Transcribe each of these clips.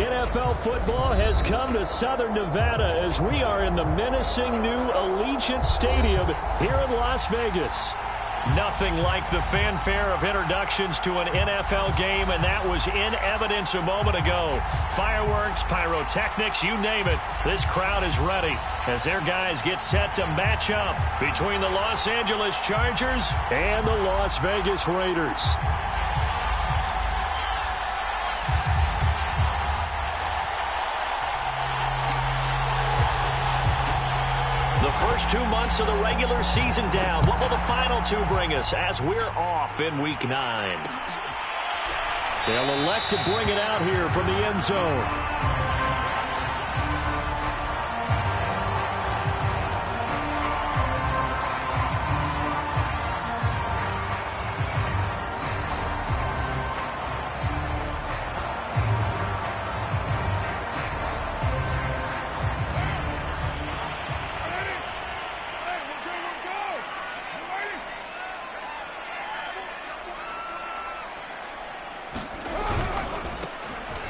NFL football has come to Southern Nevada as we are in the menacing new Allegiant Stadium here in Las Vegas. Nothing like the fanfare of introductions to an NFL game, and that was in evidence a moment ago. Fireworks, pyrotechnics, you name it. This crowd is ready as their guys get set to match up between the Los Angeles Chargers and the Las Vegas Raiders. First 2 months of the regular season down. What will the final two bring us as we're off in Week 9? They'll elect to bring it out here from the end zone.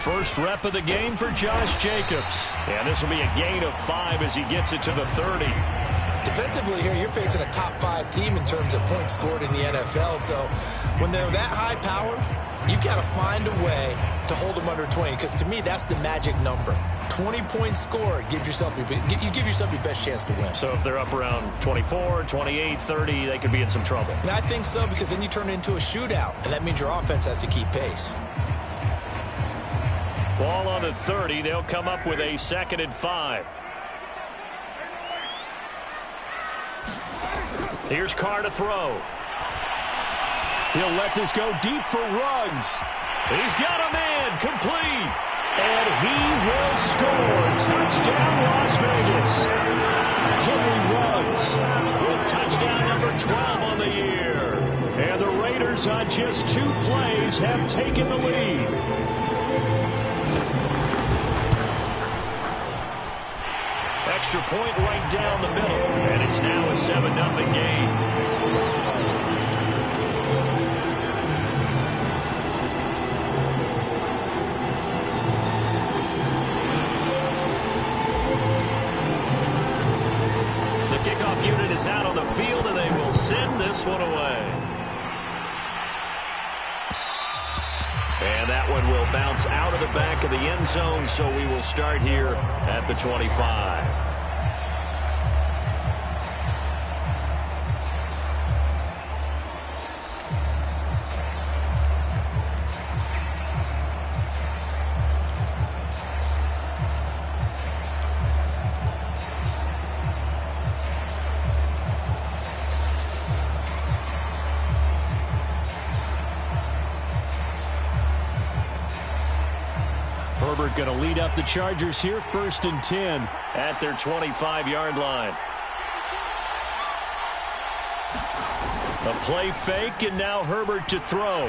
First rep of the game for Josh Jacobs. And this will be a gain of 5 as he gets it to the 30. Defensively here, you're facing a top 5 team in terms of points scored in the NFL. So when they're that high powered, you've got to find a way to hold them under 20. Because to me, that's the magic number. 20-point score gives yourself you give yourself your best chance to win. So if they're up around 24, 28, 30, they could be in some trouble. I think so, because then you turn it into a shootout. And that means your offense has to keep pace. Ball on the 30. They'll come up with a 2nd and 5. Here's Carr to throw. He'll let this go deep for Ruggs. He's got a man complete. And he will score. Touchdown, Las Vegas. Henry Ruggs with touchdown number 12 on the year. And the Raiders on just 2 plays have taken the lead. Extra point right down the middle, and it's now a 7-0 game. The kickoff unit is out on the field, and they will send this one away. And that one will bounce out of the back of the end zone, so we will start here at the 25. Herbert going to lead up the Chargers here, 1st and 10 at their 25-yard line. A play fake, and now Herbert to throw.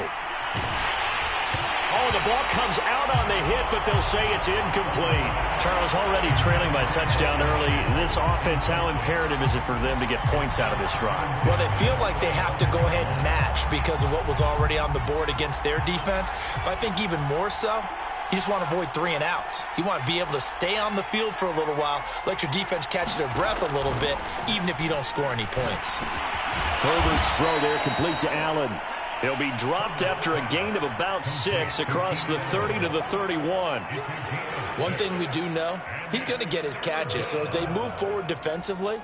Oh, the ball comes out on the hit, but they'll say it's incomplete. Charles, already trailing by touchdown early. This offense, how imperative is it for them to get points out of this drive? Well, they feel like they have to go ahead and match because of what was already on the board against their defense. But I think even more so, you just want to avoid 3 and outs. You want to be able to stay on the field for a little while, let your defense catch their breath a little bit, even if you don't score any points. Herbert's throw there complete to Allen. He'll be dropped after a gain of about 6 across the 30 to the 31. One thing we do know, he's going to get his catches. So as they move forward defensively,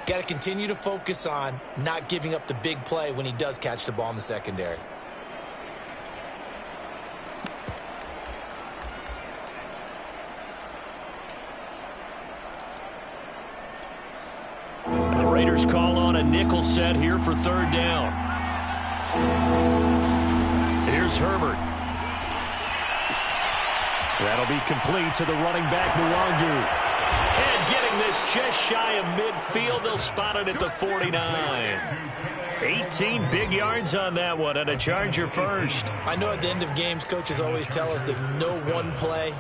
got to continue to focus on not giving up the big play when he does catch the ball in the secondary. The Raiders call on a nickel set here for 3rd down. Here's Herbert. That'll be complete to the running back, Nwangu. And getting this just shy of midfield, they'll spot it at the 49. 18 big yards on that one, and a Charger first. I know at the end of games, coaches always tell us that no one play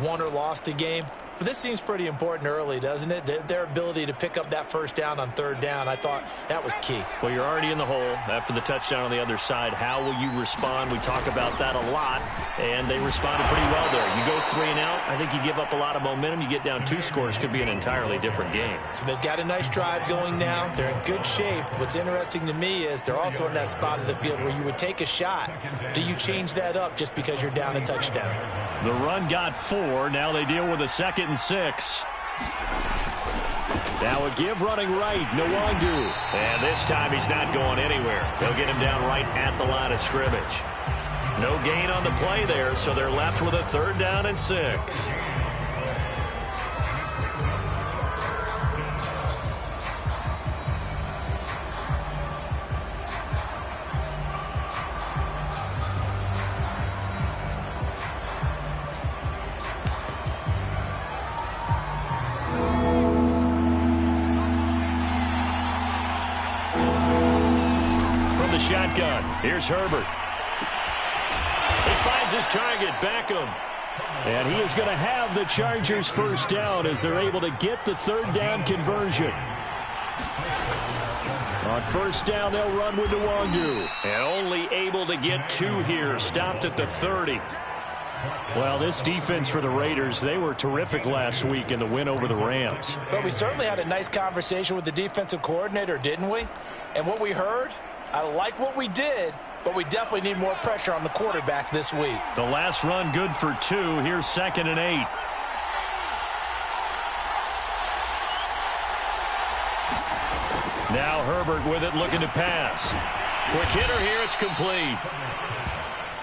won or lost a game. But this seems pretty important early, doesn't it? Their ability to pick up that first down on third down, I thought that was key. Well, you're already in the hole after the touchdown on the other side. How will you respond? We talk about that a lot, and they responded pretty well there. You go 3 and out, I think you give up a lot of momentum. You get down 2 scores, could be an entirely different game. So they've got a nice drive going now. They're in good shape. What's interesting to me is they're also in that spot of the field where you would take a shot. Do you change that up just because you're down a touchdown? The run got 4. Now they deal with a 2nd and 6. Now a give running right, Nwangu. And this time he's not going anywhere. They'll get him down right at the line of scrimmage. No gain on the play there, so they're left with a 3rd down and 6. Shotgun. Here's Herbert. He finds his target, Beckham. And he is going to have the Chargers first down as they're able to get the 3rd down conversion. On first down, they'll run with Nwangu. And only able to get 2 here. Stopped at the 30. Well, this defense for the Raiders, they were terrific last week in the win over the Rams. But we certainly had a nice conversation with the defensive coordinator, didn't we? And what we heard, I like what we did, but we definitely need more pressure on the quarterback this week. The last run good for 2. Here's 2nd and 8. Now Herbert with it, looking to pass. Quick hitter here, it's complete.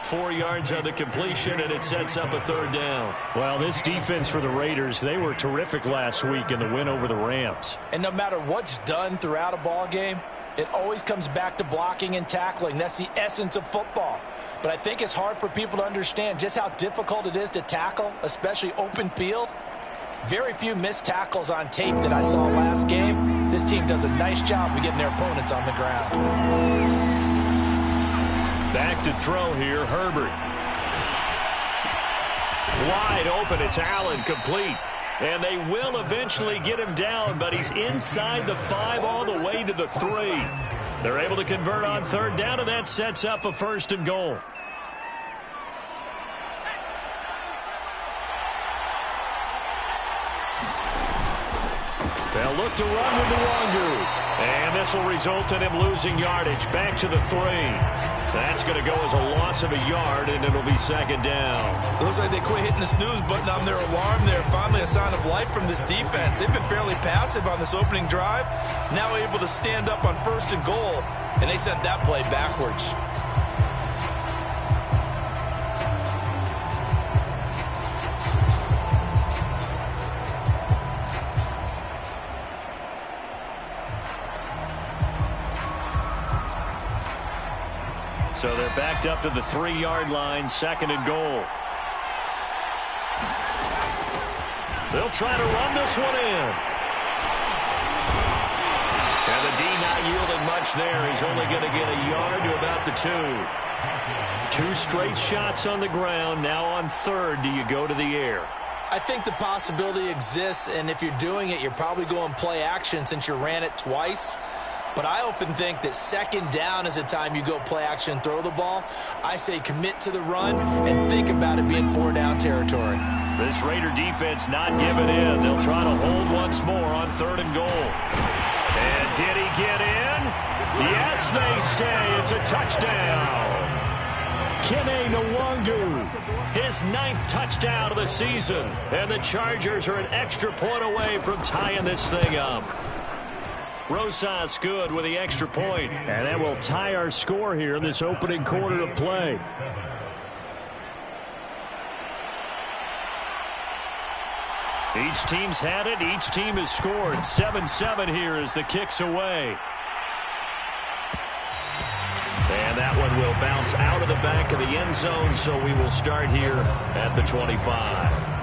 4 yards on the completion, and it sets up a 3rd down. Well, this defense for the Raiders, they were terrific last week in the win over the Rams. And no matter what's done throughout a ball game, it always comes back to blocking and tackling. That's the essence of football. But I think it's hard for people to understand just how difficult it is to tackle, especially open field. Very few missed tackles on tape that I saw last game. This team does a nice job of getting their opponents on the ground. Back to throw here, Herbert. Wide open, it's Allen, complete. And they will eventually get him down, but he's inside the 5 all the way to the 3. They're able to convert on 3rd down, and that sets up a 1st and goal. They'll look to run with Nwangu. And this will result in him losing yardage. Back to the 3. That's going to go as a loss of a yard, and it'll be 2nd down. It looks like they quit hitting the snooze button on their alarm there. Finally a sign of life from this defense. They've been fairly passive on this opening drive. Now able to stand up on 1st and goal, and they sent that play backwards. So they're backed up to the 3-yard line, 2nd and goal. They'll try to run this one in. And the D not yielding much there. He's only going to get a yard to about the 2. 2 straight shots on the ground. Now on 3rd, do you go to the air? I think the possibility exists, and if you're doing it, you're probably going play action since you ran it twice. But I often think that 2nd down is a time you go play action and throw the ball. I say commit to the run and think about it being 4-down territory. This Raider defense not giving in. They'll try to hold once more on 3rd and goal. And did he get in? Yes, they say it's a touchdown. Kene Nwangu, his 9th touchdown of the season. And the Chargers are an extra point away from tying this thing up. Rosas good with the extra point. And that will tie our score here in this opening quarter of play. Each team's had it. Each team has scored. 7-7 here as the kick's away. And that one will bounce out of the back of the end zone, so we will start here at the 25.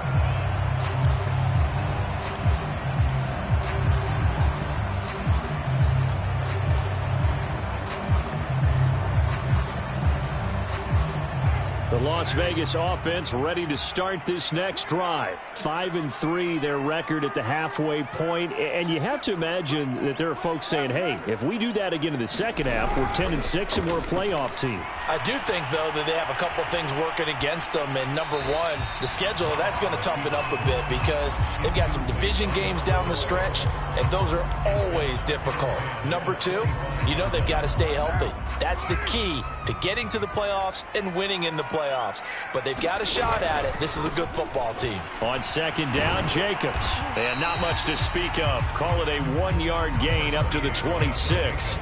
The Las Vegas offense ready to start this next drive. 5-3, their record at the halfway point. And you have to imagine that there are folks saying, hey, if we do that again in the second half, we're 10-6 and we're a playoff team. I do think, though, that they have a couple things working against them. And number one, the schedule, that's going to toughen up a bit because they've got some division games down the stretch, and those are always difficult. Number two, you know they've got to stay healthy. That's the key to getting to the playoffs and winning in the playoffs. But they've got a shot at it. This is a good football team. On second down, Jacobs. And not much to speak of. Call it a 1-yard gain up to the 26.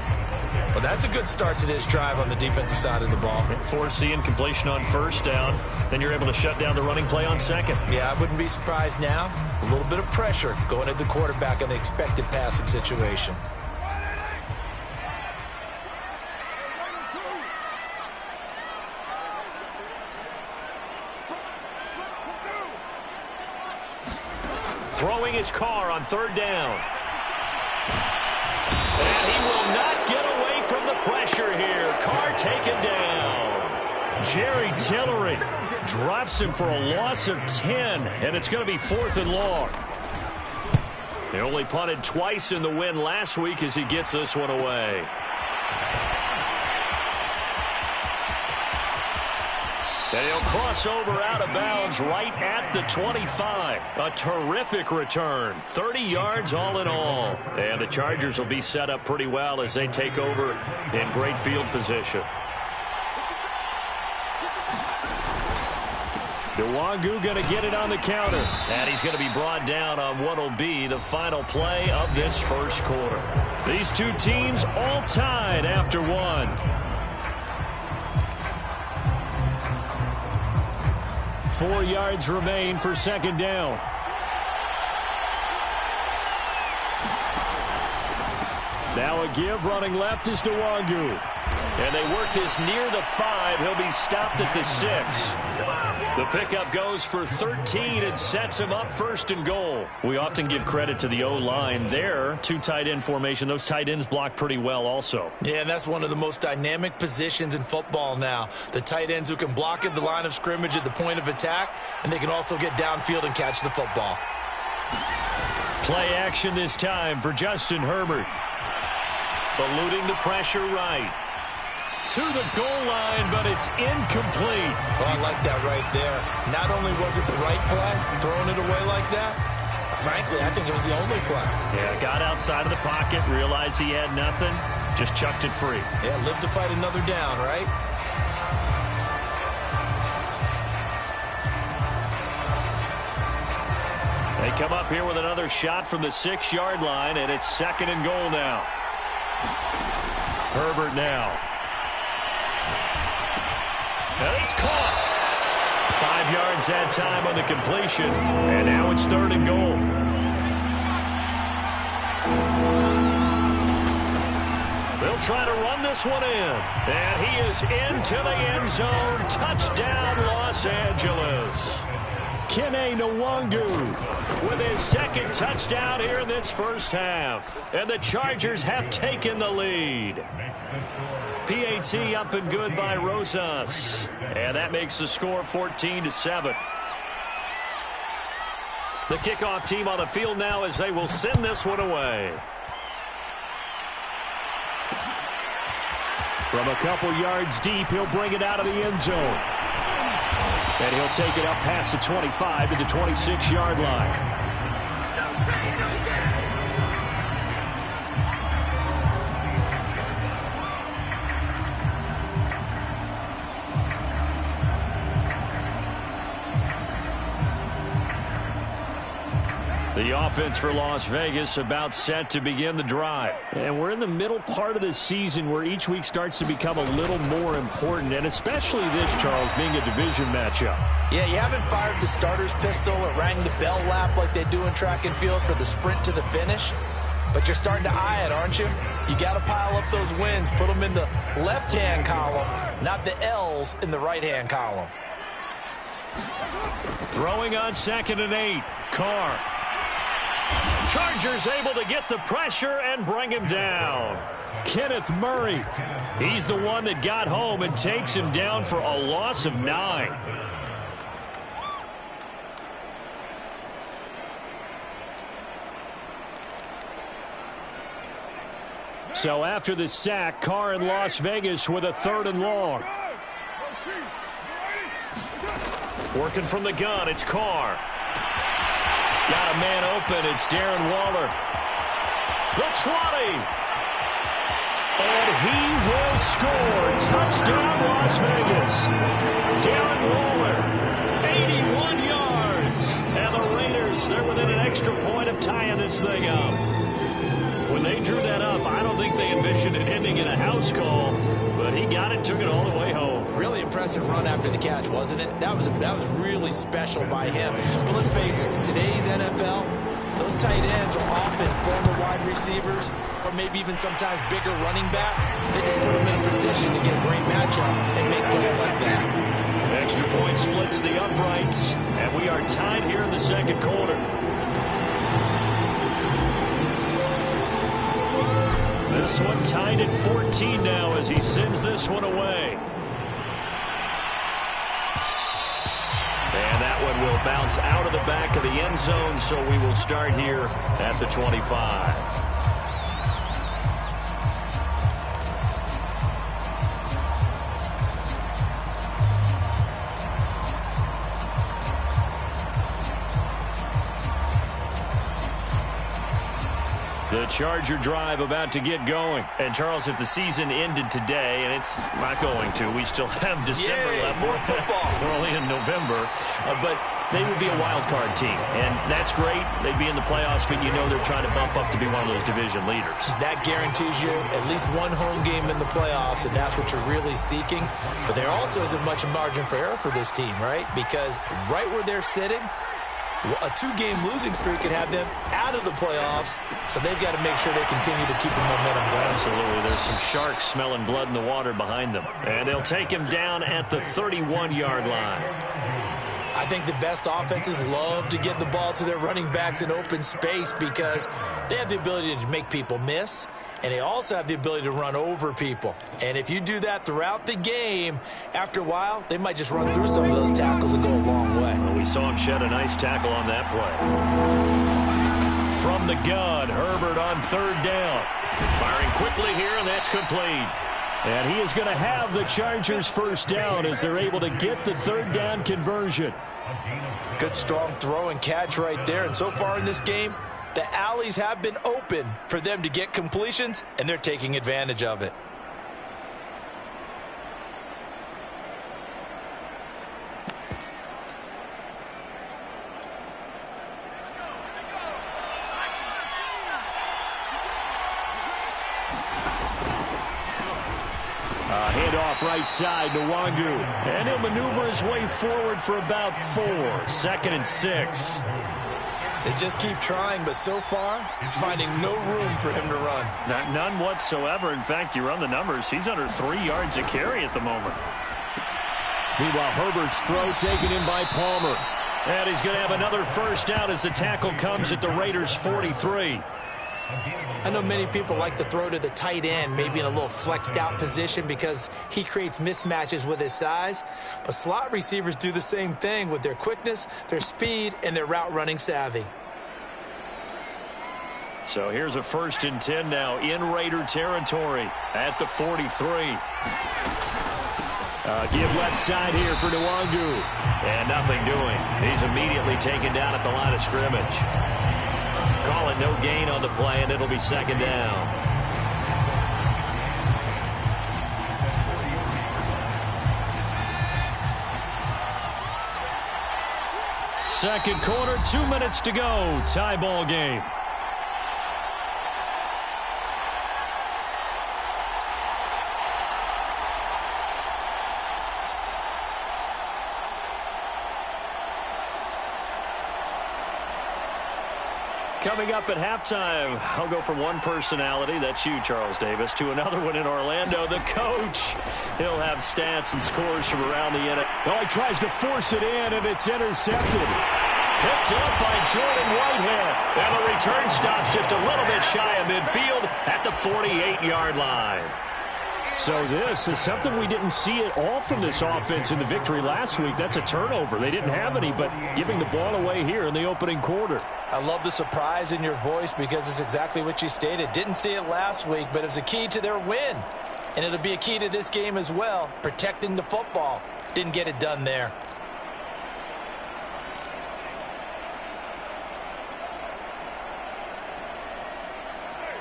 Well, that's a good start to this drive on the defensive side of the ball. Forcing completion on first down. Then you're able to shut down the running play on second. Yeah, I wouldn't be surprised now. A little bit of pressure going at the quarterback in the expected passing situation. Throwing his car on third down. And he will not get away from the pressure here. Carr taken down. Jerry Tillery drops him for a loss of 10, and it's going to be 4th and long. They only punted twice in the win last week as he gets this one away. And he'll cross over out of bounds right at the 25. A terrific return. 30 yards all in all. And the Chargers will be set up pretty well as they take over in great field position. Nwangu going to get it on the counter. And he's going to be brought down on what will be the final play of this first quarter. These two teams all tied after one. 4 yards remain for second down. Now a give running left is Nwangu. And they work this near the 5. He'll be stopped at the 6. The pickup goes for 13 and sets him up 1st and goal. We often give credit to the O-line there. 2 tight end formation. Those tight ends block pretty well also. Yeah, and that's one of the most dynamic positions in football now. The tight ends who can block at the line of scrimmage at the point of attack, and they can also get downfield and catch the football. Play action this time for Justin Herbert. Eluding the pressure right. To the goal line, but it's incomplete. Oh, I like that right there. Not only was it the right play, throwing it away like that, frankly, I think it was the only play. Yeah, got outside of the pocket, realized he had nothing, just chucked it free. Yeah, live to fight another down, right? They come up here with another shot from the 6-yard line, and it's 2nd and goal now. Herbert now. And it's caught. 5 yards that time on the completion. And now it's 3rd and goal. They'll try to run this one in. And he is into the end zone. Touchdown, Los Angeles. Kene Nwangu with his 2nd touchdown here in this first half. And the Chargers have taken the lead. PAT up and good by Rosas. And that makes the score 14-7. The kickoff team on the field now as they will send this one away. From a couple yards deep, he'll bring it out of the end zone. And he'll take it up past the 25 to the 26-yard line. The offense for Las Vegas about set to begin the drive. And we're in the middle part of the season where each week starts to become a little more important, and especially this, Charles, being a division matchup. Yeah, you haven't fired the starter's pistol or rang the bell lap like they do in track and field for the sprint to the finish, but you're starting to eye it, aren't you? You got to pile up those wins, put them in the left-hand column, not the L's in the right-hand column. Throwing on 2nd and 8, Carr. Chargers able to get the pressure and bring him down. Kenneth Murray. He's the one that got home and takes him down for a loss of 9. So after the sack, Carr in Las Vegas with a 3rd and long. Working from the gun, it's Carr. Got a man open, it's Darren Waller. The 20. And he will score. Touchdown, Las Vegas. Darren Waller, 81 yards. And the Raiders, they're within an extra point of tying this thing up. When they drew that up, I don't think they envisioned it ending in a house call, but he got it, took it all the way home. Really impressive run after the catch, wasn't it? That was really special by him. But let's face it, in today's NFL, those tight ends are often former wide receivers or maybe even sometimes bigger running backs. They just put them in a position to get a great matchup and make plays like that. Extra point splits the uprights, and we are tied here in the second quarter. This one tied at 14 now as he sends this one away. And that one will bounce out of the back of the end zone, so we will start here at the 25. The Charger drive about to get going. And, Charles, if the season ended today, and it's not going to, we still have December left. More football. We're only in November. But they would be a wild card team. And that's great. They'd be in the playoffs, but you know they're trying to bump up to be one of those division leaders. That guarantees you at least one home game in the playoffs, and that's what you're really seeking. But there also isn't much margin for error for this team, right? Because right where they're sitting, a 2-game losing streak could have them out of the playoffs, so they've got to make sure they continue to keep the momentum going. Absolutely. There's some sharks smelling blood in the water behind them. And they'll take him down at the 31-yard line. I think the best offenses love to get the ball to their running backs in open space because they have the ability to make people miss, and they also have the ability to run over people. And if you do that throughout the game, after a while, they might just run through some of those tackles and go a long way. Well, we saw him shed a nice tackle on that play. From the gun, Herbert on 3rd down. Firing quickly here, and that's complete. And he is going to have the Chargers first down as they're able to get the 3rd down conversion. Good strong throw and catch right there. And so far in this game, the alleys have been open for them to get completions, and they're taking advantage of it. Handoff right side to Wangu. And he'll maneuver his way forward for about 4. 2nd and 6. They just keep trying, but so far, finding no room for him to run. None whatsoever. In fact, you run the numbers, he's under 3 yards a carry at the moment. Meanwhile, Herbert's throw taken in by Palmer. And he's going to have another first down as the tackle comes at the Raiders' 43. I know many people like to throw to the tight end, maybe in a little flexed out position because he creates mismatches with his size. But slot receivers do the same thing with their quickness, their speed, and their route running savvy. So here's a 1st and 10 now in Raider territory at the 43. Give left side here for Nwangu. And nothing doing. He's immediately taken down at the line of scrimmage. Call it no gain on the play, and it'll be 2nd down. Second quarter, 2 minutes to go. Tie ball game. Coming up at halftime, I'll go from one personality, that's you, Charles Davis, to another one in Orlando, the coach. He'll have stats and scores from around the NFL. Oh, he tries to force it in, and it's intercepted. Picked up by Jordan Whitehead. And the return stops just a little bit shy of midfield at the 48-yard line. So this is something we didn't see at all from this offense in the victory last week. That's a turnover. They didn't have any, but giving the ball away here in the opening quarter. I love the surprise in your voice because it's exactly what you stated. Didn't see it last week, but it was a key to their win. And it'll be a key to this game as well, protecting the football. Didn't get it done there.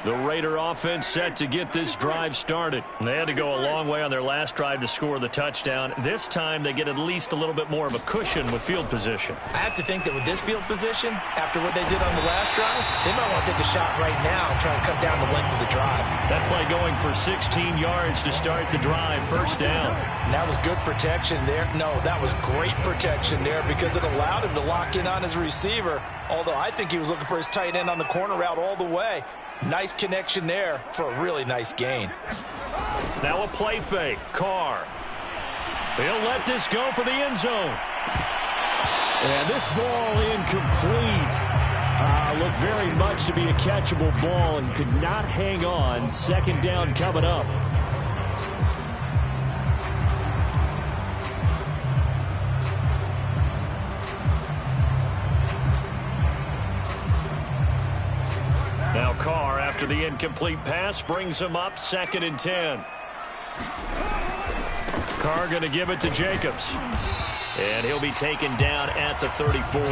The Raider offense set to get this drive started. They had to go a long way on their last drive to score the touchdown. This time they get at least a little bit more of a cushion with field position. I have to think that with this field position, after what they did on the last drive, they might want to take a shot right now and try and cut down the length of the drive. That play going for 16 yards to start the drive, first down. And that was good protection there. No, that was great protection there because it allowed him to lock in on his receiver, although I think he was looking for his tight end on the corner route all the way. Nice connection there for a really nice gain. Now a play fake. Carr. He'll let this go for the end zone. And this ball incomplete. Looked very much to be a catchable ball and could not hang on. Second down coming up. Now Carr, after the incomplete pass, brings him up 2nd and 10. Carr going to give it to Jacobs. And he'll be taken down at the 34.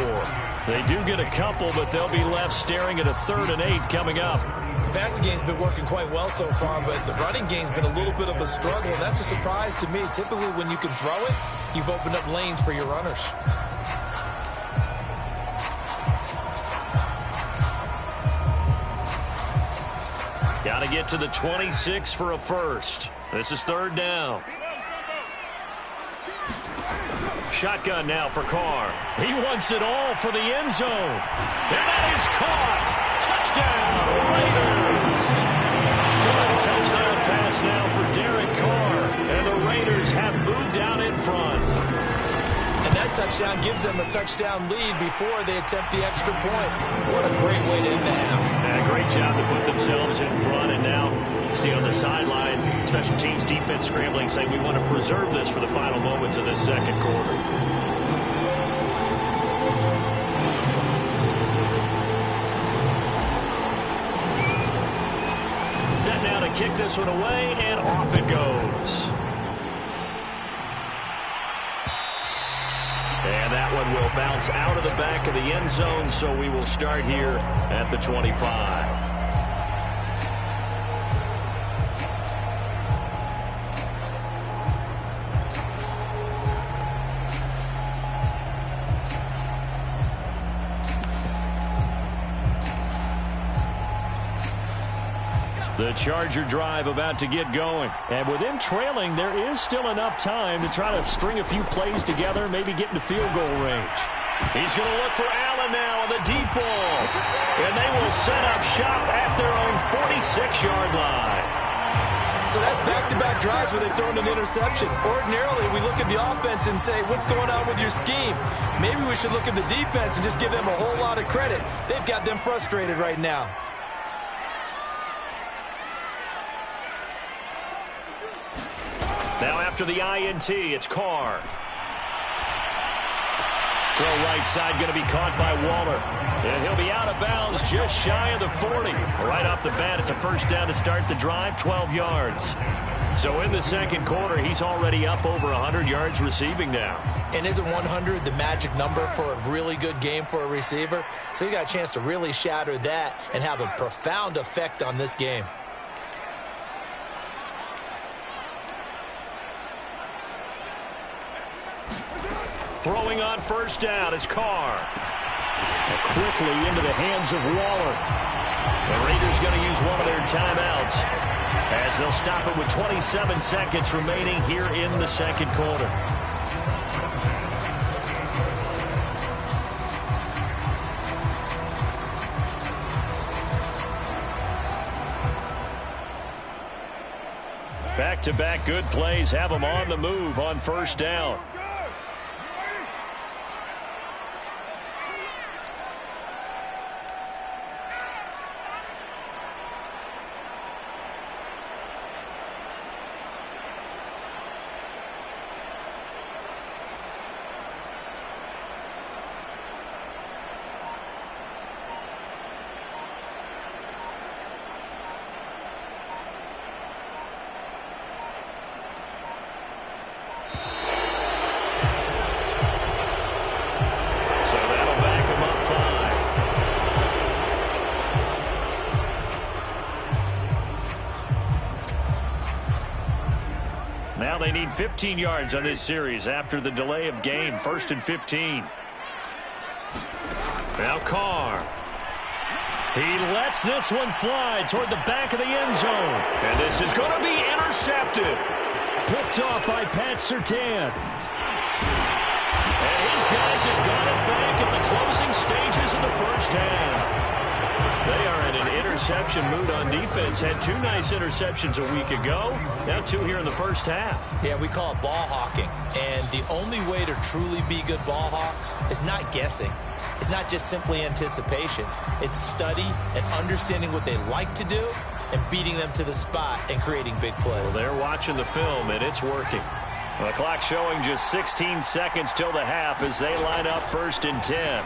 They do get a couple, but they'll be left staring at a 3rd and 8 coming up. The passing game's been working quite well so far, but the running game's been a little bit of a struggle. That's a surprise to me. Typically, when you can throw it, you've opened up lanes for your runners. Got to get to the 26 for a first. This is 3rd down. Shotgun now for Carr. He wants it all for the end zone. And that is caught. Touchdown, Raiders. 3rd touchdown pass now for Derek Carr. And the Raiders have moved out in front. And that touchdown gives them a touchdown lead before they attempt the extra point. What a great way to end the half. And a great job to put themselves in front. And now, see on the sideline, special teams defense scrambling, saying we want to preserve this for the final moments of this second quarter. Set now to kick this one away, and off it goes. And that one will bounce out of the back of the end zone, so we will start here at the 25. The Charger drive about to get going. And with them trailing, there is still enough time to try to string a few plays together, maybe get into field goal range. He's going to look for Allen now on the deep ball. And they will set up shop at their own 46-yard line. So that's back-to-back drives where they've thrown an interception. Ordinarily, we look at the offense and say, what's going on with your scheme? Maybe we should look at the defense and just give them a whole lot of credit. They've got them frustrated right now. Now after the INT, it's Carr. Throw right side going to be caught by Waller. And he'll be out of bounds just shy of the 40. Right off the bat, it's a first down to start the drive, 12 yards. So in the second quarter, he's already up over 100 yards receiving now. And isn't 100 the magic number for a really good game for a receiver? So he got a chance to really shatter that and have a profound effect on this game. Throwing on first down is Carr. Quickly into the hands of Waller. The Raiders going to use one of their timeouts as they'll stop it with 27 seconds remaining here in the second quarter. Back-to-back good plays have them on the move on first down. need 15 yards on this series after the delay of game. 1st and 15. Now Carr. He lets this one fly toward the back of the end zone. And this is going to be intercepted. Picked off by Pat Surtain. And his guys have got it back at the closing stages of the first half. They are in an interception mood on defense. Had 2 nice interceptions a week ago. Now 2 here in the first half. Yeah, we call it ball hawking. And the only way to truly be good ball hawks is not guessing. It's not just simply anticipation. It's study and understanding what they like to do and beating them to the spot and creating big plays. Well, they're watching the film, and it's working. The clock showing just 16 seconds till the half as they line up 1st and 10.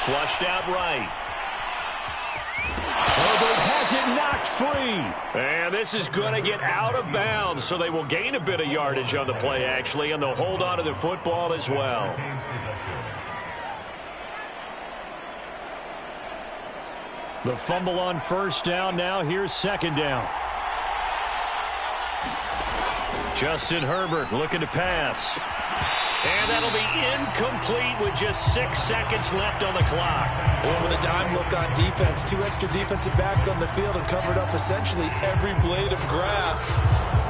Flushed out right. Herbert has it knocked free. And this is going to get out of bounds, so they will gain a bit of yardage on the play, actually, and they'll hold on to the football as well. The fumble on 1st down. Now here's 2nd down. Justin Herbert looking to pass. And that'll be incomplete with just 6 seconds left on the clock. And with a dime look on defense, 2 extra defensive backs on the field and covered up essentially every blade of grass.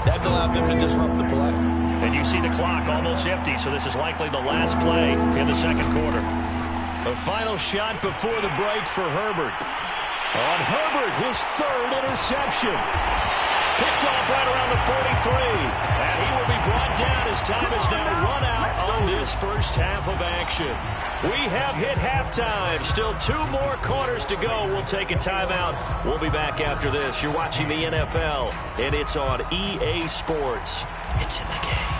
That allowed them to disrupt the play. And you see the clock almost empty, so this is likely the last play in the 2nd quarter. The final shot before the break for Herbert. On Herbert, his 3rd interception. Picked off right around the 43. And he will be brought down as time is now run out on this first half of action. We have hit halftime. Still 2 more quarters to go. We'll take a timeout. We'll be back after this. You're watching the NFL, and it's on EA Sports. It's in the game.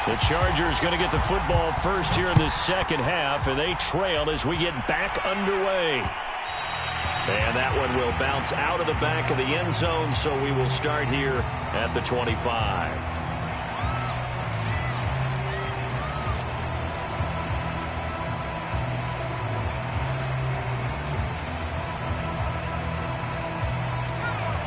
The Chargers going to get the football first here in the 2nd half, and they trail as we get back underway. And that one will bounce out of the back of the end zone, so we will start here at the 25.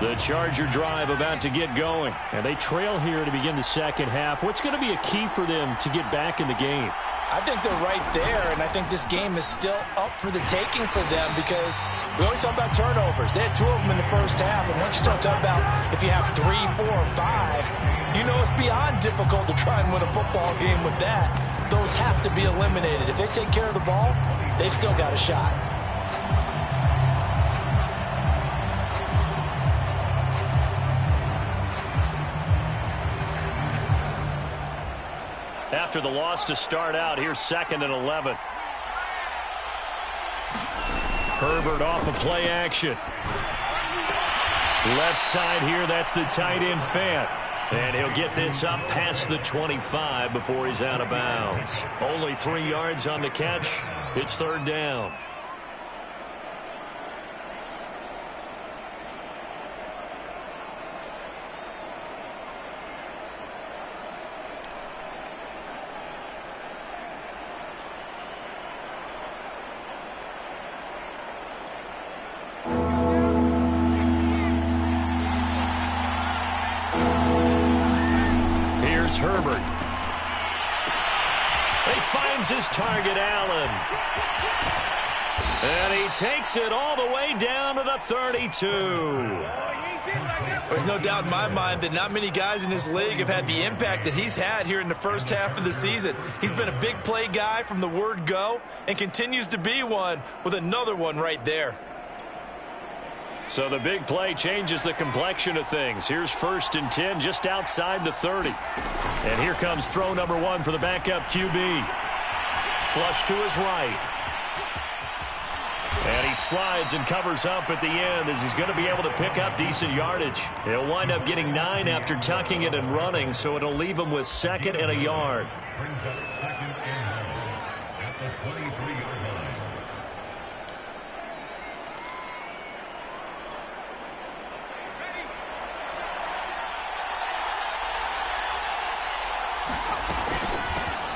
The Charger drive about to get going. And they trail here to begin the 2nd half. What's going to be a key for them to get back in the game? I think they're right there, and I think this game is still up for the taking for them because we always talk about turnovers. They had 2 of them in the first half, and once you start talking about if you have 3, 4, or 5, you know it's beyond difficult to try and win a football game with that. Those have to be eliminated. If they take care of the ball, they've still got a shot. After the loss to start out, here's 2nd and 11. Herbert off of play action. Left side here, that's the tight end Fant. And he'll get this up past the 25 before he's out of bounds. Only 3 yards on the catch. It's 3rd down. Herbert. He finds his target, Allen. And he takes it all the way down to the 32. There's no doubt in my mind that not many guys in this league have had the impact that he's had here in the first half of the season. He's been a big play guy from the word go and continues to be one with another one right there. So the big play changes the complexion of things. Here's 1st and 10 just outside the 30. And here comes throw number 1 for the backup QB. Flush to his right. And he slides and covers up at the end as he's going to be able to pick up decent yardage. He'll wind up getting 9 after tucking it and running, so it'll leave him with 2nd and a yard.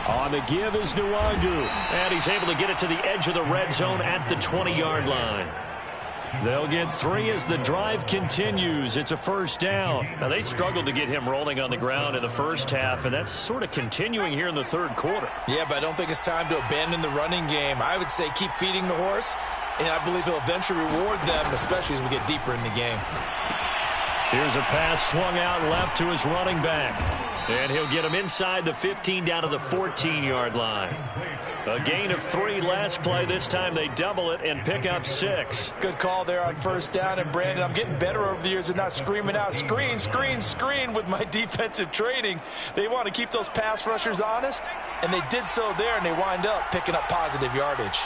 On the give is Nwangu. And he's able to get it to the edge of the red zone at the 20-yard line. They'll get 3 as the drive continues. It's a first down. Now, they struggled to get him rolling on the ground in the first half, and that's sort of continuing here in the third quarter. Yeah, but I don't think it's time to abandon the running game. I would say keep feeding the horse, and I believe he'll eventually reward them, especially as we get deeper in the game. Here's a pass swung out left to his running back. And he'll get him inside the 15 down to the 14-yard line. A gain of 3 last play. This time they double it and pick up 6. Good call there on first down. And, Brandon, I'm getting better over the years at not screaming out, screen, screen, screen with my defensive training. They want to keep those pass rushers honest, and they did so there, and they wind up picking up positive yardage.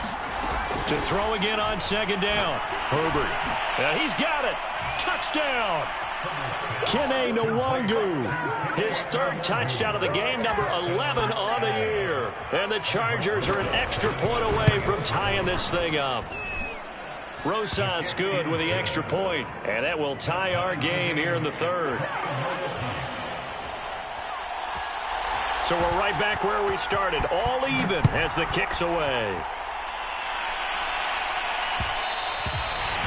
To throw again on second down. Herbert. He's got it. Touchdown. Kene Nwangu, his 3rd touchdown of the game, number 11 on the year. And the Chargers are an extra point away from tying this thing up. Rosas good with the extra point, and that will tie our game here in the 3rd. So we're right back where we started, all even as the kick's away.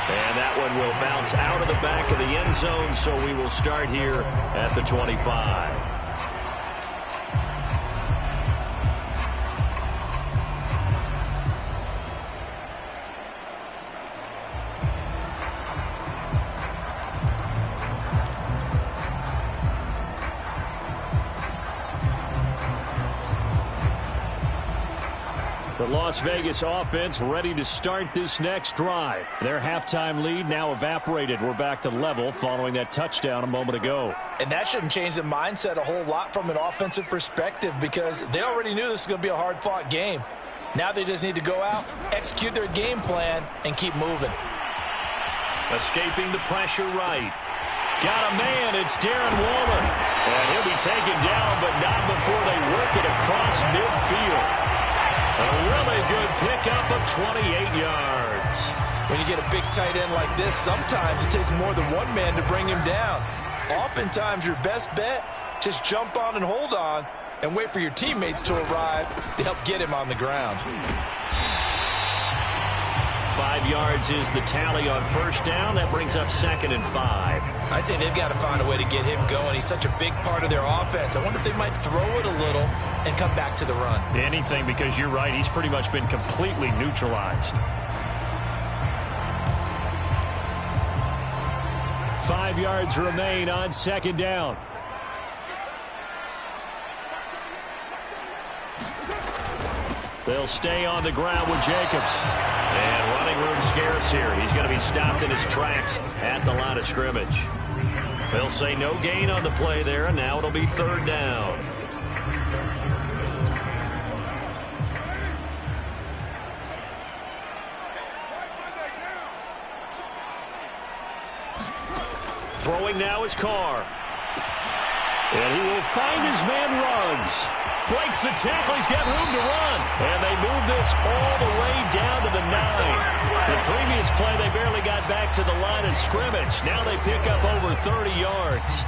And that one will bounce out of the back of the end zone, so we will start here at the 25. The Las Vegas offense ready to start this next drive. Their halftime lead now evaporated. We're back to level following that touchdown a moment ago. And that shouldn't change the mindset a whole lot from an offensive perspective, because they already knew this was going to be a hard-fought game. Now they just need to go out, execute their game plan, and keep moving. Escaping the pressure right. Got a man. It's Darren Waller. And he'll be taken down, but not before they work it across midfield. A really good pickup of 28 yards. When you get a big tight end like this, sometimes it takes more than one man to bring him down. Oftentimes, your best bet, just jump on and hold on and wait for your teammates to arrive to help get him on the ground. 5 yards is the tally on first down. That brings up 2nd and 5. I'd say they've got to find a way to get him going. He's such a big part of their offense. I wonder if they might throw it a little and come back to the run. Anything, because you're right. He's pretty much been completely neutralized. 5 yards remain on 2nd down. They'll stay on the ground with Jacobs. And running room scarce here. He's going to be stopped in his tracks at the line of scrimmage. They'll say no gain on the play there, and now it'll be 3rd down. Throwing now is Carr. And he will find his man Ruggs. Breaks the tackle. He's got room to run. And they move this all the way down to the 9. The previous play, they barely got back to the line of scrimmage. Now they pick up over 30 yards.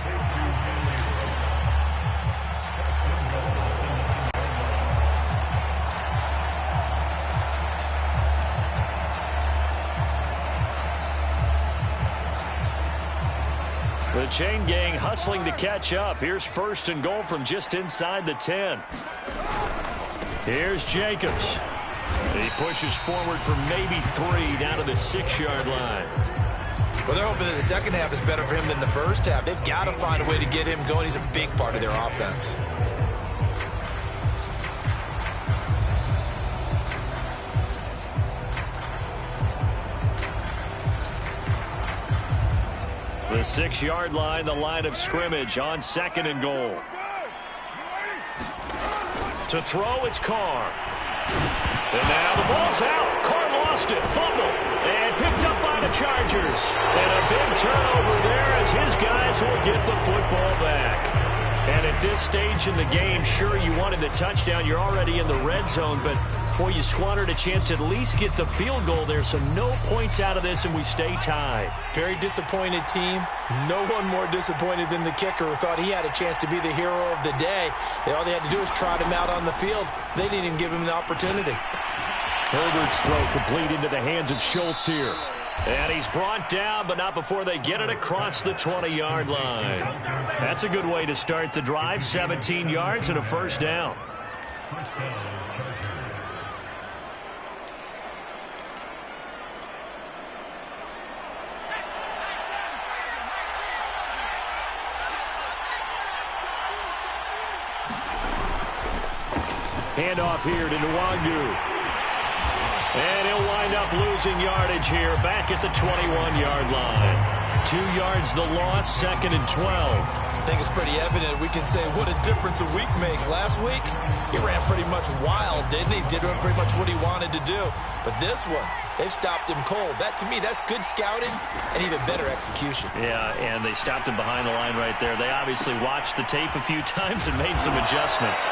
The chain gang hustling to catch up. Here's 1st and goal from just inside the 10. Here's Jacobs. He pushes forward for maybe 3 down to the 6-yard line. Well, they're hoping that the second half is better for him than the first half. They've got to find a way to get him going. He's a big part of their offense. The 6-yard line, the line of scrimmage on 2nd and goal. To throw, it's Carr. And now the ball's out. Carr lost it, fumble, and picked up by the Chargers. And a big turnover there as his guys will get the football back. And at this stage in the game, sure, you wanted the touchdown. You're already in the red zone, but boy, you squandered a chance to at least get the field goal there, so no points out of this, and we stay tied. Very disappointed team. No one more disappointed than the kicker, who thought he had a chance to be the hero of the day. All they had to do was trot him out on the field. They didn't even give him the opportunity. Herbert's throw complete into the hands of Schultz here. And he's brought down, but not before they get it across the 20-yard line. That's a good way to start the drive. 17 yards and a first down. Handoff here to Nwangu. And he'll wind up losing yardage here back at the 21-yard line. 2 yards the loss, 2nd and 12. I think it's pretty evident. We can say what a difference a week makes. Last week, he ran pretty much wild, didn't he? Did pretty much what he wanted to do. But this one, they've stopped him cold. That, to me, that's good scouting and even better execution. Yeah, and they stopped him behind the line right there. They obviously watched the tape a few times and made some adjustments.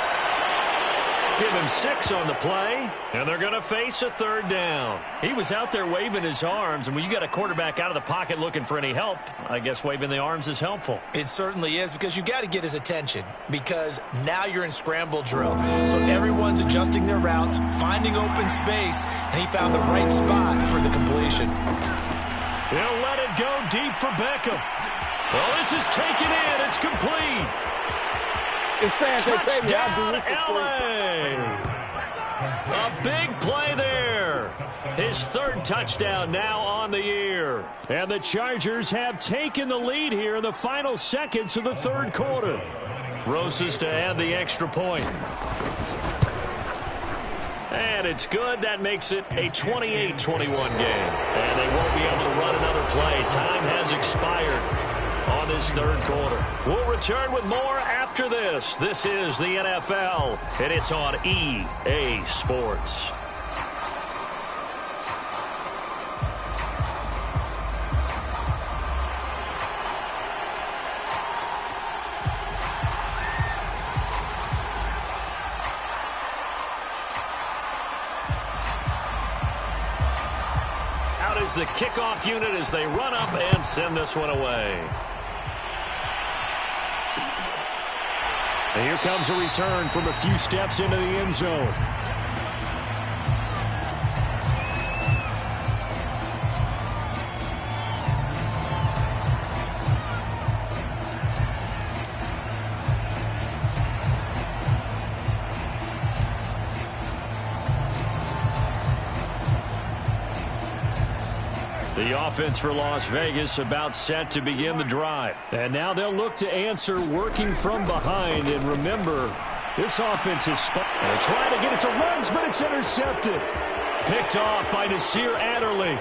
Give him 6 on the play, and they're going to face a 3rd down. He was out there waving his arms, and when you got a quarterback out of the pocket looking for any help, I guess waving the arms is helpful. It certainly is, because you got to get his attention, because now you're in scramble drill. So everyone's adjusting their routes, finding open space, and he found the right spot for the completion. He'll let it go deep for Beckham. Well, this is taken in. It's complete. Touchdown, L.A. A big play there. His 3rd touchdown now on the year. And the Chargers have taken the lead here in the final seconds of the 3rd quarter. Rosas to add the extra point. And it's good. That makes it a 28-21 game. And they won't be able to run another play. Time has expired on this 3rd quarter. We'll return with more after this. This is the NFL, and it's on EA Sports. Out is the kickoff unit as they run up and send this one away. And here comes a return from a few steps into the end zone. The offense for Las Vegas about set to begin the drive. And now they'll look to answer working from behind. And remember, this offense is they're trying to get it to Ruggs, but it's intercepted. Picked off by Nasir Adderley.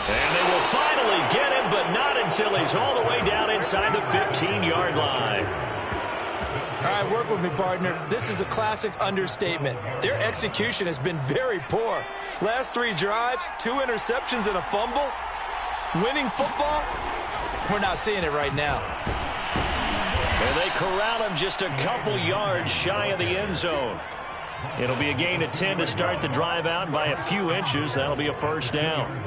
And they will finally get him, but not until he's all the way down inside the 15-yard line. All right, work with me, partner. This is a classic understatement. Their execution has been very poor. Last 3 drives, 2 interceptions and a fumble. Winning football? We're not seeing it right now. And they corral him just a couple yards shy of the end zone. It'll be a gain of 10 to start the drive out. By a few inches, that'll be a first down.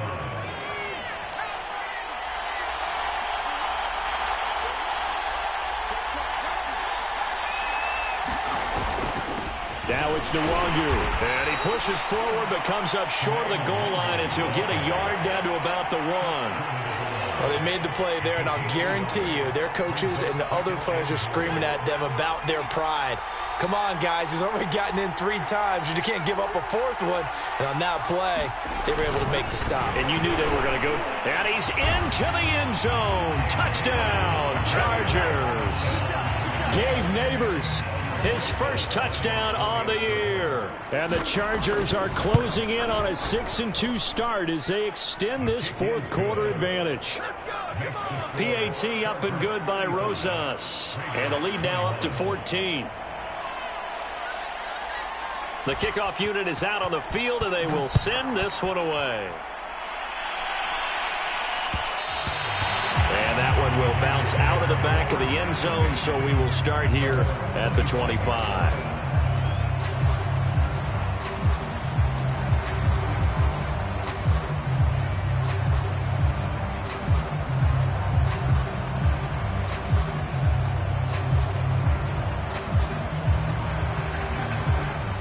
Now it's Nwangu. And he pushes forward but comes up short of the goal line as he'll get a yard down to about the 1. Well, they made the play there, and I'll guarantee you their coaches and the other players are screaming at them about their pride. Come on, guys. He's already gotten in 3 times. You can't give up a 4th one. And on that play, they were able to make the stop. And you knew they were going to go. And he's into the end zone. Touchdown, Chargers. Gabe Neighbors, his first touchdown on the year. And the Chargers are closing in on a 6-2 start as they extend this 4th quarter advantage. PAT up and good by Rosas. And the lead now up to 14. The kickoff unit is out on the field, and they will send this one away. And that one will bounce out of the back of the end zone, so we will start here at the 25.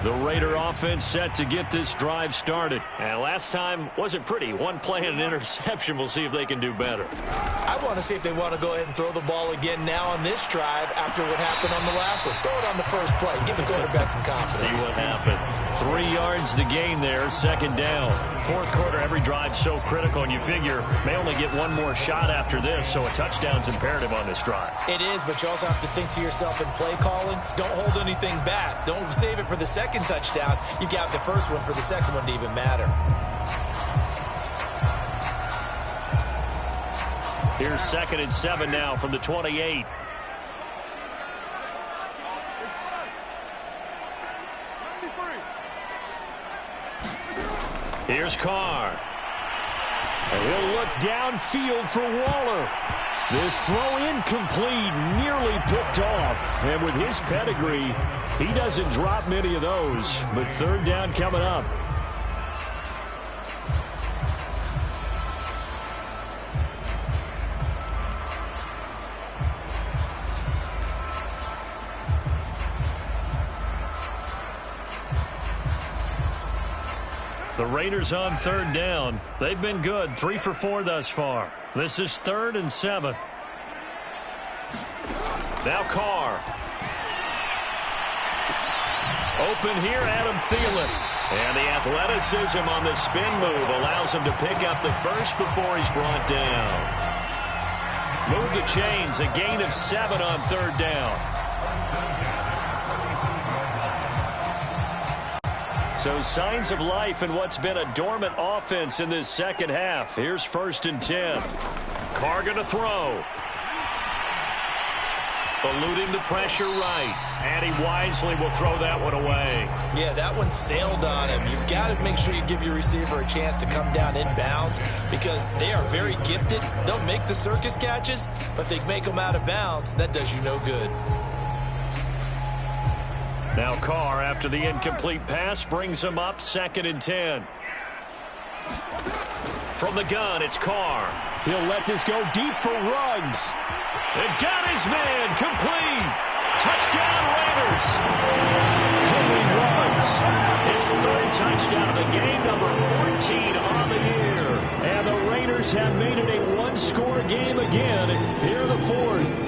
The Raider offense set to get this drive started. And last time wasn't pretty. One play and an interception. We'll see if they can do better. I want to see if they want to go ahead and throw the ball again now on this drive after what happened on the last one. Throw it on the first play. Give the quarterback some confidence. See what happens. 3 yards to gain there, second down. Fourth quarter, every drive's so critical, and you figure may only get one more shot after this, so a touchdown's imperative on this drive. It is, but you also have to think to yourself in play calling, don't hold anything back. Don't save it for the second touchdown. You got the first one for the second one to even matter. Here's 2nd and 7 now from the 28. Here's Carr. He'll look downfield for Waller. This throw incomplete, nearly picked off. And with his pedigree, he doesn't drop many of those. But third down coming up. The Raiders on third down. They've been good, 3 for 4 thus far. This is 3rd and 7. Now Carr. Open here, Adam Thielen. And the athleticism on the spin move allows him to pick up the first before he's brought down. Move the chains, a gain of 7 on third down. So signs of life in what's been a dormant offense in this second half. Here's 1st and 10. Carr going to throw. Eluding the pressure right. And he wisely will throw that one away. Yeah, that one sailed on him. You've got to make sure you give your receiver a chance to come down inbounds because they are very gifted. They'll make the circus catches, but they make them out of bounds. That does you no good. Now Carr, after the incomplete pass, brings him up 2nd and 10. From the gun, it's Carr. He'll let this go deep for Ruggs. And got his man, complete. Touchdown, Raiders. Henry Ruggs, his 3rd touchdown of the game, number 14 on the year. And the Raiders have made it a one-score game again here in the 4th.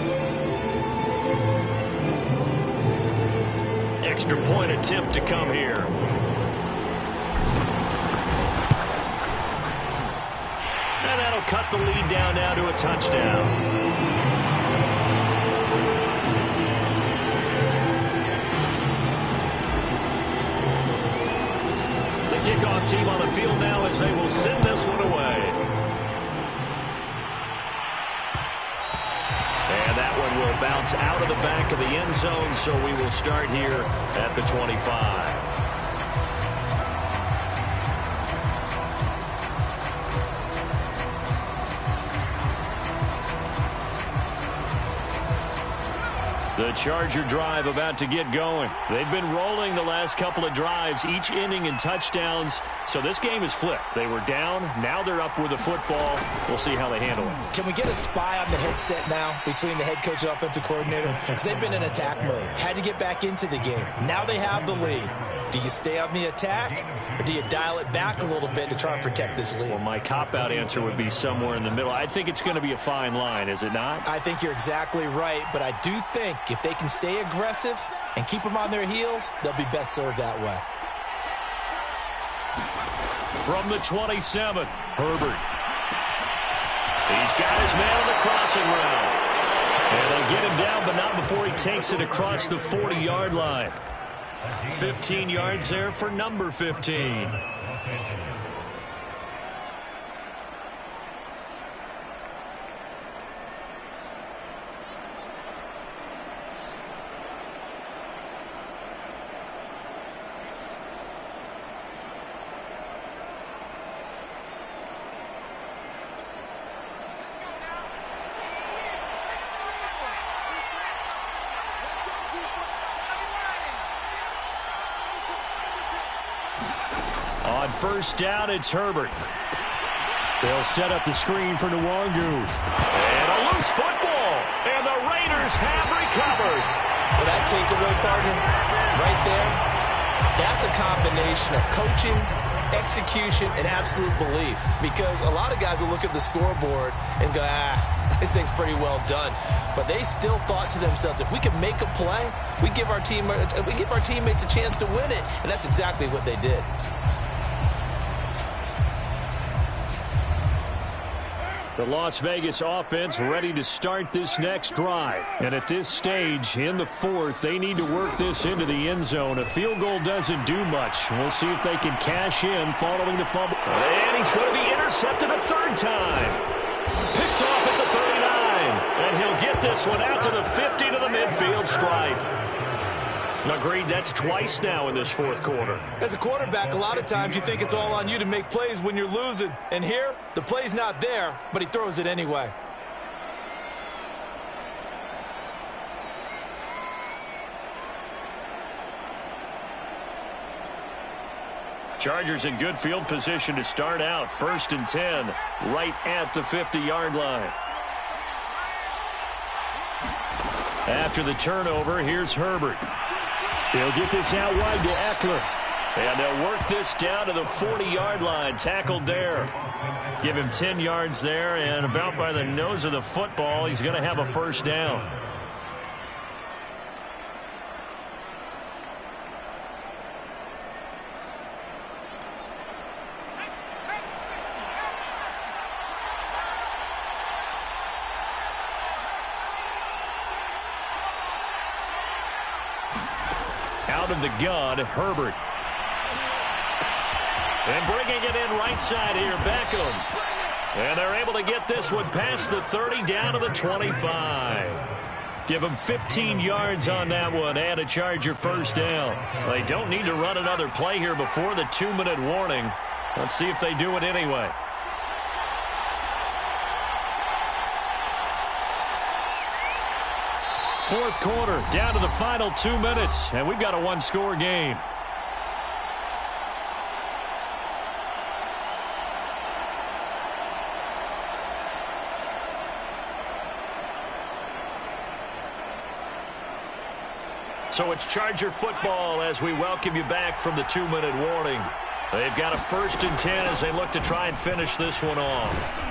Extra point attempt to come here. And that'll cut the lead down now to a touchdown. The kickoff team on the field now as they will send this one away. And that one will bounce out of the back of the end zone, so we will start here at the 25. The Charger drive about to get going. They've been rolling the last couple of drives, each inning in touchdowns. So this game is flipped. They were down. Now they're up with the football. We'll see how they handle it. Can we get a spy on the headset now between the head coach and offensive coordinator? Because they've been in attack mode. Had to get back into the game. Now they have the lead. Do you stay on the attack, or do you dial it back a little bit to try and protect this lead? Well, my cop-out answer would be somewhere in the middle. I think it's going to be a fine line, is it not? I think you're exactly right, but I do think if they can stay aggressive and keep them on their heels, they'll be best served that way. From the 27, Herbert. He's got his man on the crossing route. And they'll get him down, but not before he takes it across the 40-yard line. 15 yards there for number 15. On first down, it's Herbert. They'll set up the screen for Nwangu. And a loose football. And the Raiders have recovered. Well, that takeaway, partner, right there, That's a combination of coaching, execution, and absolute belief. Because a lot of guys will look at the scoreboard and go, this thing's pretty well done. But they still thought to themselves, if we can make a play, we give our teammates a chance to win it. And that's exactly what they did. The Las Vegas offense ready to start this next drive. And at this stage, in the fourth, they need to work this into the end zone. A field goal doesn't do much. We'll see if they can cash in following the fumble. And he's going to be intercepted a third time. Picked off at the 39. And he'll get this one out to the 50 to the midfield stripe. Agreed, that's twice now in this fourth quarter. As a quarterback, a lot of times you think it's all on you to make plays when you're losing. And here, the play's not there, but he throws it anyway. Chargers in good field position to start out. 1st and 10, right at the 50-yard line. After the turnover, here's Herbert. He'll get this out wide to Eckler. And they'll work this down to the 40-yard line. Tackled there. Give him 10 yards there, and about by the nose of the football, he's going to have a first down. Out of the gun, Herbert. And bringing it in right side here, Beckham. And they're able to get this one past the 30 down to the 25. Give them 15 yards on that one and a Charger first down. They don't need to run another play here before the 2-minute warning. Let's see if they do it anyway. Fourth quarter, down to the final 2 minutes, and we've got a one-score game. So it's Charger football as we welcome you back from the 2-minute warning. They've got a 1st and 10 as they look to try and finish this one off.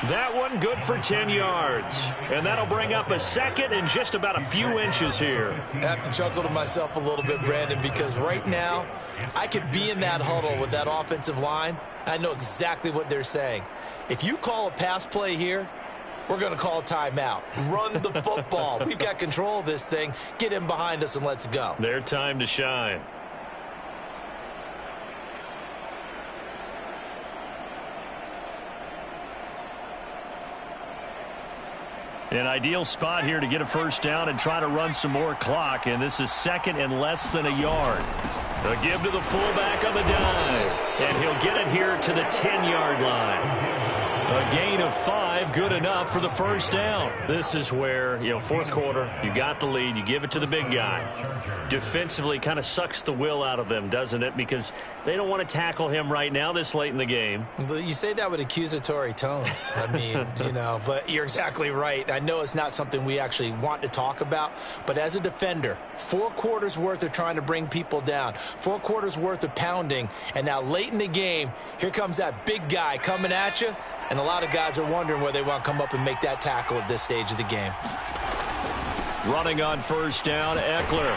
That one good for 10 yards. And that'll bring up a second and just about a few inches here. I have to chuckle to myself a little bit, Brandon, because right now I could be in that huddle with that offensive line. I know exactly what they're saying. If you call a pass play here, we're going to call a timeout. Run the football. We've got control of this thing. Get in behind us and let's go. Their time to shine. An ideal spot here to get a first down and try to run some more clock. And this is 2nd and less than a yard. A give to the fullback on the dive. And he'll get it here to the 10-yard line. A gain of 5, good enough for the first down. This is where, fourth quarter, you got the lead, you give it to the big guy. Defensively kind of sucks the will out of them, doesn't it? Because they don't want to tackle him right now this late in the game. But you say that with accusatory tones. I mean, but you're exactly right. I know it's not something we actually want to talk about, but as a defender, 4 quarters worth of trying to bring people down, 4 quarters worth of pounding, and now late in the game, here comes that big guy coming at you. And a lot of guys are wondering where they want to come up and make that tackle at this stage of the game. Running on first down, Eckler.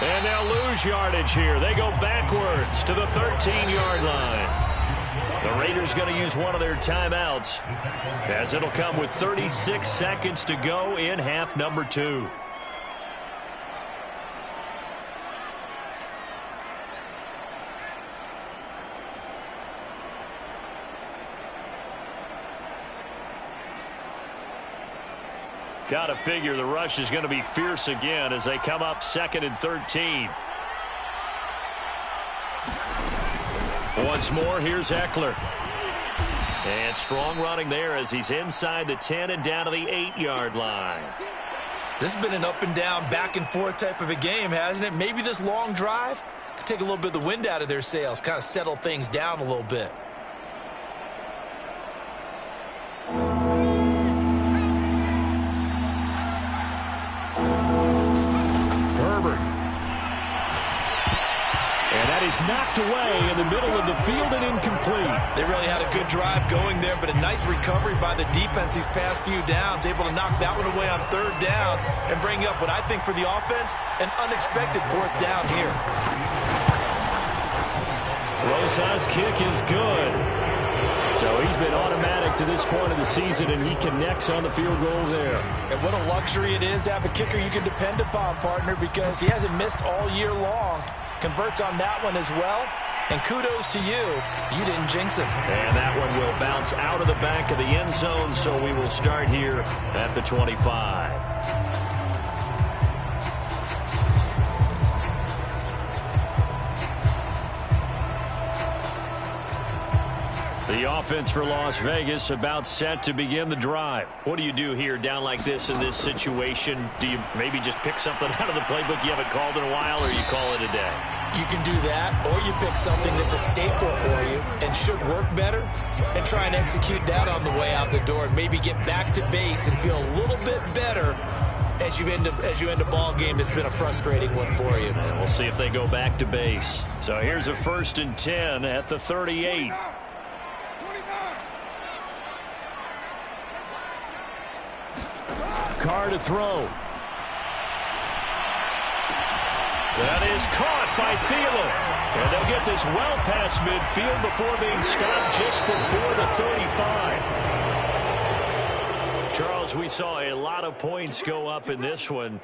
And they'll lose yardage here. They go backwards to the 13-yard line. The Raiders going to use one of their timeouts as it'll come with 36 seconds to go in half number 2. Got to figure the rush is going to be fierce again as they come up 2nd and 13. Once more, here's Eckler. And strong running there as he's inside the 10 and down to the 8-yard line. This has been an up and down, back and forth type of a game, hasn't it? Maybe this long drive could take a little bit of the wind out of their sails, kind of settle things down a little bit. is knocked away in the middle of the field and incomplete. They really had a good drive going there, but a nice recovery by the defense these past few downs, able to knock that one away on third down and bring up what I think for the offense, an unexpected fourth down here. Rosa's kick is good. So he's been automatic to this point of the season, and he connects on the field goal there. And what a luxury it is to have a kicker you can depend upon, partner, because he hasn't missed all year long. Converts on that one as well. And kudos to you. You didn't jinx him. And that one will bounce out of the back of the end zone, so we will start here at the 25. The offense for Las Vegas about set to begin the drive. What do you do here down like this in this situation? Do you maybe just pick something out of the playbook you haven't called in a while, or you call it a day? You can do that, or you pick something that's a staple for you and should work better and try and execute that on the way out the door and maybe get back to base and feel a little bit better as you end a ball game that's been a frustrating one for you. And we'll see if they go back to base. So here's a 1st and 10 at the 38. Carr to throw. That is caught by Thielen. And they'll get this well past midfield before being stopped just before the 35. Charles, we saw a lot of points go up in this one.